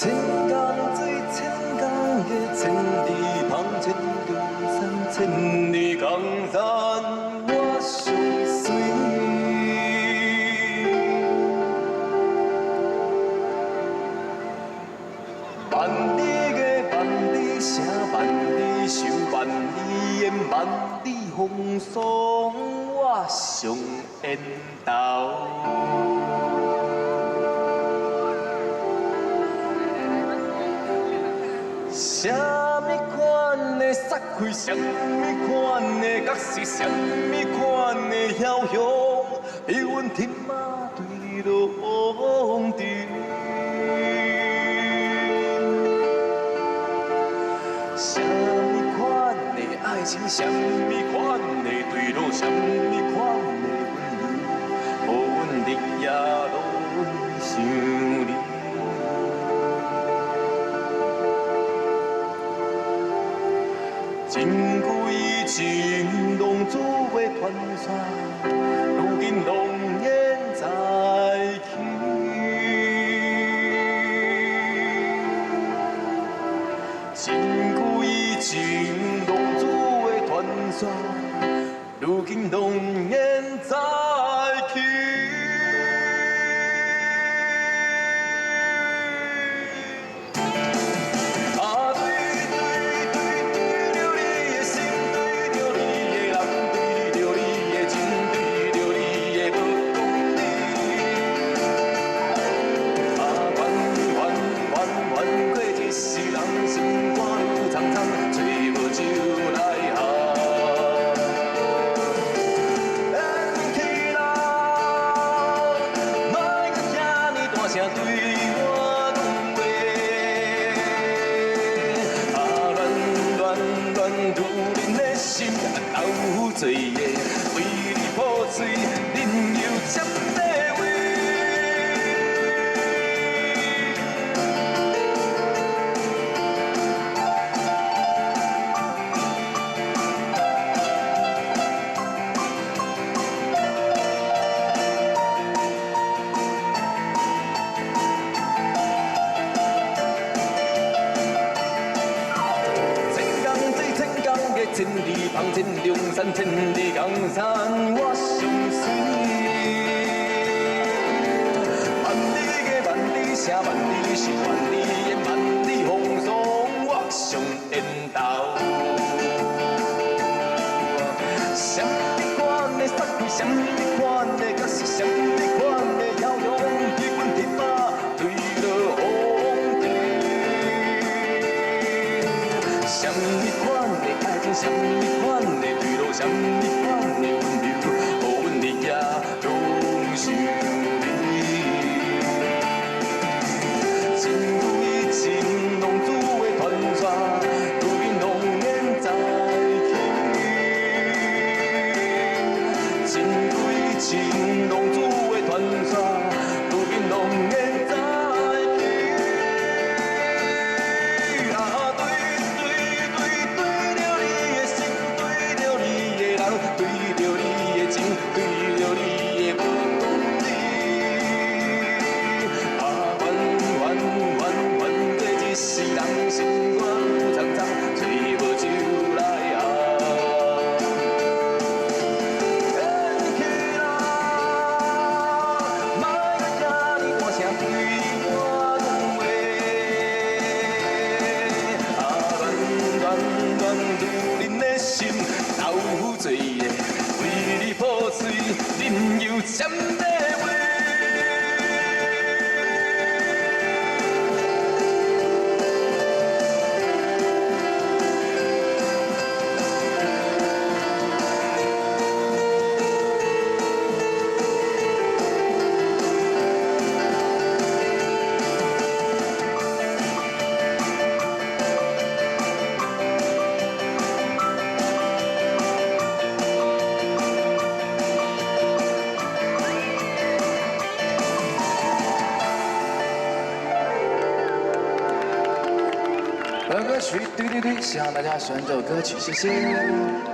千江水，千江月，千里旁，千里山，千里江山我相随。万里月，万里声，万里愁，万里烟，万里风霜，我上缘投。 什么款的杀气，什么款的角色，什么款的枭雄，被阮天马对浪中。什么款的爱情，什么款的对路，什么款的温柔，予阮日夜拢想你。 情归情，浪子的传说，如今浓烟在起。情归情，浪子的传说，如今浓烟在起。 醉的为你破碎，任由占地位。千江水，千江月，千里旁，千里山，千里江山我相随。万里月，万里声，万里愁，万里烟，万里风霜，我上缘投。什么款的杀气，什么款的角色，什么款的枭雄，被阮天马对落风尘。什么款的爱情，什么款的对路，什么款的温柔，予阮日夜拢想你。情归情，浪子的传说，如今浓烟在起。情归情，浪子的传说，如今浓烟在起。啊，对着你的心，对着你的人，对着你的情，对着你的无讲理。啊，冤过一世人，心肝有苍苍，找无酒来喝。缘去啦，莫再听你大声对我讲话。啊，乱如恁的心，斗醉的为你破碎，任由占地位。 歌曲，对，希望大家喜欢这首歌曲，谢谢。